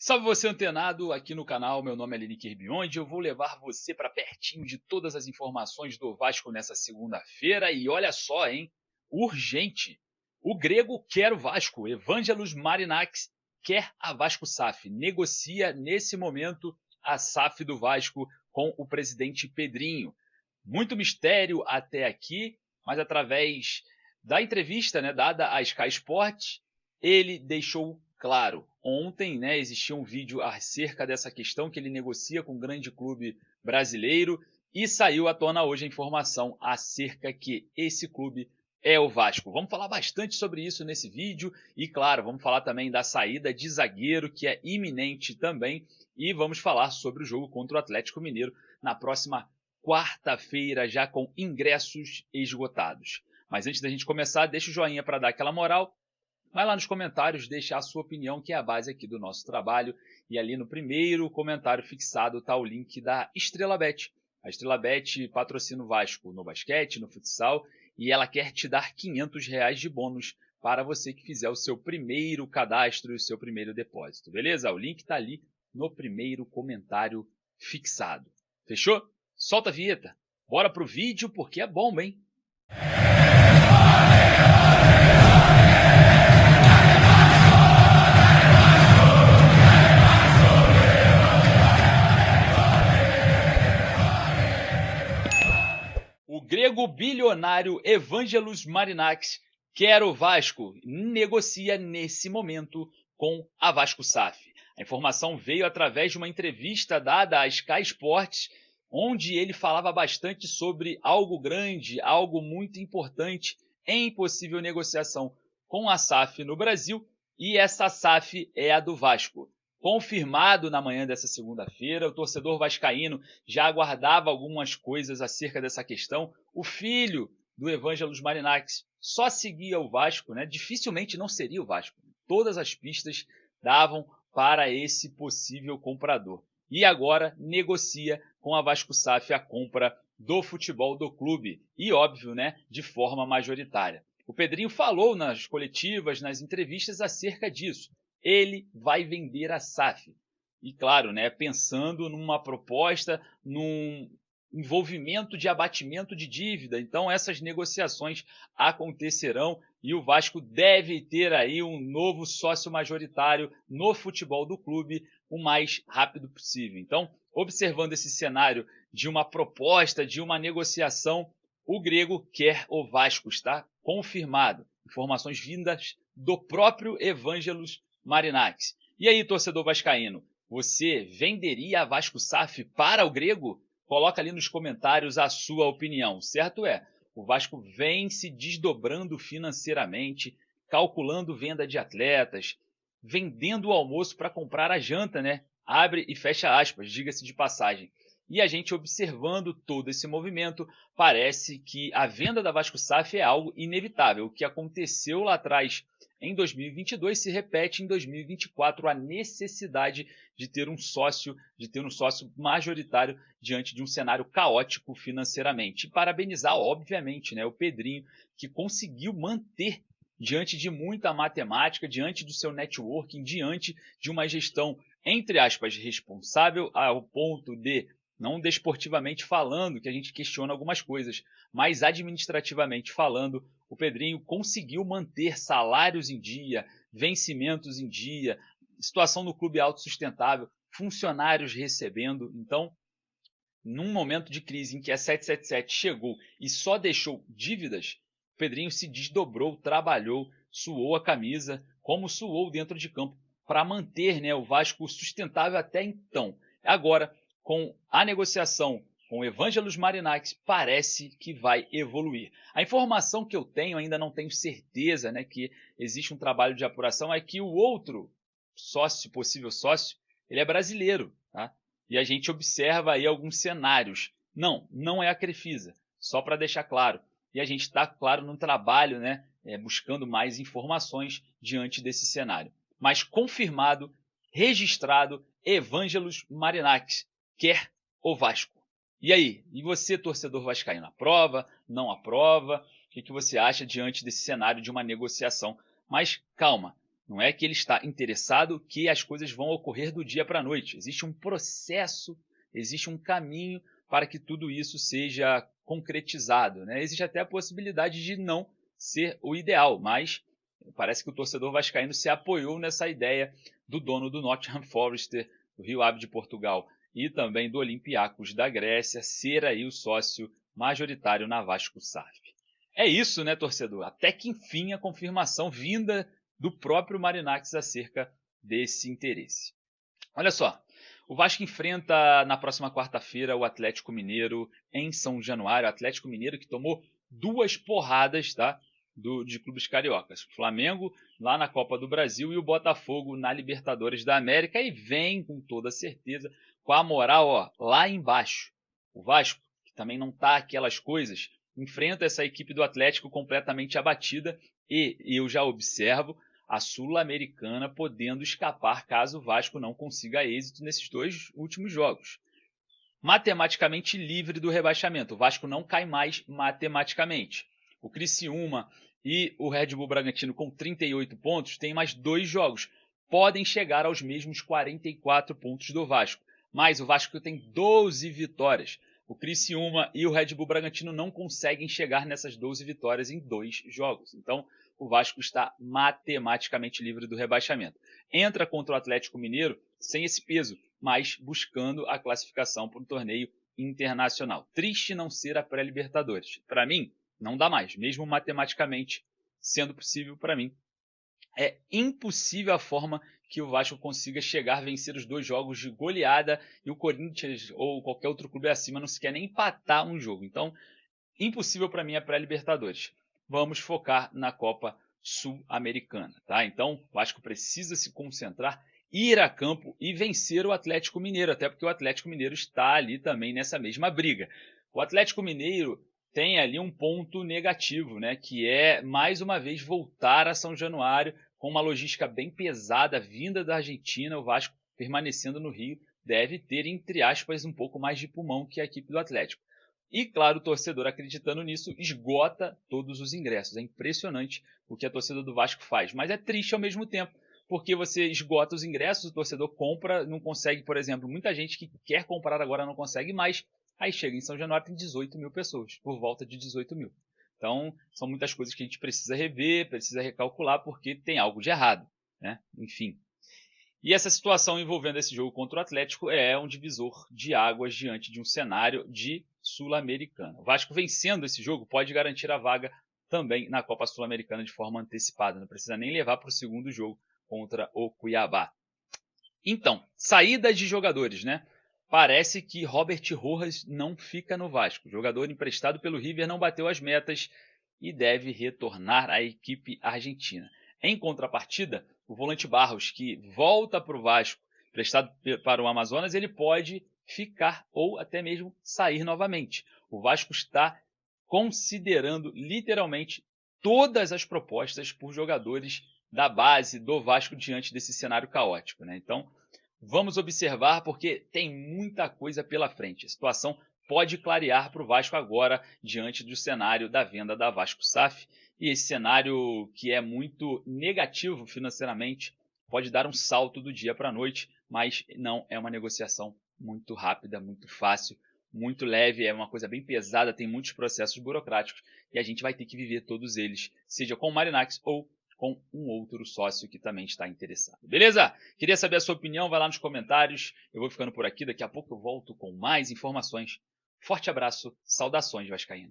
Salve você antenado aqui no canal, meu nome é Lini Kirbionde, eu vou levar você para pertinho de todas as informações do Vasco nessa segunda-feira e olha só, hein, urgente, o grego quer o Vasco, Evangelos Marinakis quer a Vasco SAF, negocia nesse momento a SAF do Vasco com o presidente Pedrinho. Muito mistério até aqui, mas através da entrevista, dada à Sky Sports, ele deixou claro. Ontem, existia um vídeo acerca dessa questão que ele negocia com um grande clube brasileiro e saiu à tona hoje a informação acerca que esse clube é o Vasco. Vamos falar bastante sobre isso nesse vídeo e, claro, vamos falar também da saída de zagueiro, que é iminente também, e vamos falar sobre o jogo contra o Atlético Mineiro na próxima quarta-feira, já com ingressos esgotados. Mas antes da gente começar, deixa o joinha para dar aquela moral. Vai lá nos comentários, deixa a sua opinião, que é a base aqui do nosso trabalho. E ali no primeiro comentário fixado está o link da Estrela Bet. A Estrela Bet patrocina o Vasco no basquete, no futsal, e ela quer te dar R$ 500 de bônus para você que fizer o seu primeiro cadastro e o seu primeiro depósito, beleza? O link está ali no primeiro comentário fixado. Fechou? Solta a vinheta. Bora pro vídeo porque é bomba, hein? O grego bilionário Evangelos Marinakis quer o Vasco, negocia nesse momento com a Vasco SAF. A informação veio através de uma entrevista dada à Sky Sports, onde ele falava bastante sobre algo grande, algo muito importante em possível negociação com a SAF no Brasil, e essa SAF é a do Vasco. Confirmado na manhã dessa segunda-feira, o torcedor vascaíno já aguardava algumas coisas acerca dessa questão. O filho do Evangelos Marinakis só seguia o Vasco, dificilmente não seria o Vasco. Todas as pistas davam para esse possível comprador. E agora negocia com a Vasco SAF a compra do futebol do clube. E óbvio, de forma majoritária. O Pedrinho falou nas coletivas, nas entrevistas acerca disso. Ele vai vender a SAF. E claro, pensando numa proposta, num envolvimento de abatimento de dívida. Então essas negociações acontecerão e o Vasco deve ter aí um novo sócio majoritário no futebol do clube o mais rápido possível. Então, observando esse cenário de uma proposta, de uma negociação, o grego quer o Vasco, está confirmado. Informações vindas do próprio Evangelos Marinakis. E aí, torcedor vascaíno, você venderia a Vasco SAF para o grego? Coloca ali nos comentários a sua opinião. Certo é, o Vasco vem se desdobrando financeiramente, calculando venda de atletas, vendendo o almoço para comprar a janta, Abre e fecha aspas, diga-se de passagem. E a gente observando todo esse movimento, parece que a venda da Vasco SAF é algo inevitável. O que aconteceu lá atrás em 2022 se repete em 2024, a necessidade de ter um sócio majoritário diante de um cenário caótico financeiramente. E parabenizar, obviamente, o Pedrinho, que conseguiu manter diante de muita matemática, diante do seu networking, diante de uma gestão, entre aspas, responsável ao ponto de, não desportivamente falando, que a gente questiona algumas coisas, mas administrativamente falando, o Pedrinho conseguiu manter salários em dia, vencimentos em dia, situação no clube autossustentável, funcionários recebendo. Então, num momento de crise em que a 777 chegou e só deixou dívidas, o Pedrinho se desdobrou, trabalhou, suou a camisa, como suou dentro de campo, para manter o Vasco sustentável até então. Agora, com a negociação com o Evangelos Marinakis, parece que vai evoluir. A informação que eu tenho, ainda não tenho certeza, que existe um trabalho de apuração, é que o outro sócio, possível sócio, ele é brasileiro, tá? E a gente observa aí alguns cenários. Não é a Crefisa, só para deixar claro. E a gente está, claro, num trabalho, buscando mais informações diante desse cenário. Mas confirmado, registrado, Evangelos Marinakis quer o Vasco. E aí? E você, torcedor vascaíno, aprova? Não aprova? O que você acha diante desse cenário de uma negociação? Mas calma, Não é que ele está interessado que as coisas vão ocorrer do dia para a noite. Existe um processo, existe um caminho para que tudo isso seja concretizado, né? Existe até a possibilidade de não ser o ideal, mas parece que o torcedor vascaíno se apoiou nessa ideia do dono do Nottingham Forest, do Rio Ave de Portugal, e também do Olympiacos da Grécia, ser aí o sócio majoritário na Vasco SAF. É isso, né, torcedor? Até que enfim a confirmação vinda do próprio Marinakis acerca desse interesse. Olha só, o Vasco enfrenta na próxima quarta-feira o Atlético Mineiro em São Januário. O Atlético Mineiro que tomou 2 porradas, tá, de clubes cariocas. O Flamengo lá na Copa do Brasil e o Botafogo na Libertadores da América. E vem com toda certeza com a moral lá embaixo. O Vasco, que também não está aquelas coisas, enfrenta essa equipe do Atlético completamente abatida e eu já observo a Sul-Americana podendo escapar caso o Vasco não consiga êxito nesses 2 últimos jogos. Matematicamente livre do rebaixamento. O Vasco não cai mais matematicamente. O Criciúma e o Red Bull Bragantino com 38 pontos têm mais 2 jogos. Podem chegar aos mesmos 44 pontos do Vasco. Mas o Vasco tem 12 vitórias. O Criciúma e o Red Bull Bragantino não conseguem chegar nessas 12 vitórias em 2 jogos. Então, o Vasco está matematicamente livre do rebaixamento. Entra contra o Atlético Mineiro sem esse peso, mas buscando a classificação para o torneio internacional. Triste não ser a pré-Libertadores. Para mim, não dá mais. Mesmo matematicamente sendo possível, para mim, é impossível a forma que o Vasco consiga chegar a vencer os 2 jogos de goleada e o Corinthians ou qualquer outro clube acima não se quer nem empatar um jogo. Então, impossível para mim a pré-Libertadores. Vamos focar na Copa Sul-Americana, tá? Então, o Vasco precisa se concentrar, ir a campo e vencer o Atlético Mineiro, até porque o Atlético Mineiro está ali também nessa mesma briga. O Atlético Mineiro tem ali um ponto negativo, né? Que é, mais uma vez, voltar a São Januário com uma logística bem pesada, vinda da Argentina. O Vasco permanecendo no Rio deve ter, entre aspas, um pouco mais de pulmão que a equipe do Atlético. E, claro, o torcedor acreditando nisso esgota todos os ingressos. É impressionante o que a torcida do Vasco faz, mas é triste ao mesmo tempo, porque você esgota os ingressos, o torcedor compra, não consegue, por exemplo, muita gente que quer comprar agora não consegue mais, aí chega em São Januário tem 18 mil pessoas, por volta de 18 mil. Então, são muitas coisas que a gente precisa rever, precisa recalcular, porque tem algo de errado, né? Enfim. E essa situação envolvendo esse jogo contra o Atlético é um divisor de águas diante de um cenário de Sul-Americana. O Vasco vencendo esse jogo pode garantir a vaga também na Copa Sul-Americana de forma antecipada. Não precisa nem levar para o segundo jogo contra o Cuiabá. Então, saídas de jogadores, né? Parece que Robert Rojas não fica no Vasco. O jogador emprestado pelo River não bateu as metas e deve retornar à equipe argentina. Em contrapartida, o volante Barros, que volta para o Vasco, emprestado para o Amazonas, ele pode ficar ou até mesmo sair novamente. O Vasco está considerando literalmente todas as propostas por jogadores da base do Vasco diante desse cenário caótico, né? Então, vamos observar porque tem muita coisa pela frente. A situação pode clarear para o Vasco agora diante do cenário da venda da Vasco SAF. E esse cenário que é muito negativo financeiramente pode dar um salto do dia para a noite, mas não é uma negociação muito rápida, muito fácil, muito leve, é uma coisa bem pesada, tem muitos processos burocráticos e a gente vai ter que viver todos eles, seja com o Marinakis ou com um outro sócio que também está interessado. Beleza? Queria saber a sua opinião, vai lá nos comentários. Eu vou ficando por aqui, daqui a pouco eu volto com mais informações. Forte abraço, saudações vascaínas.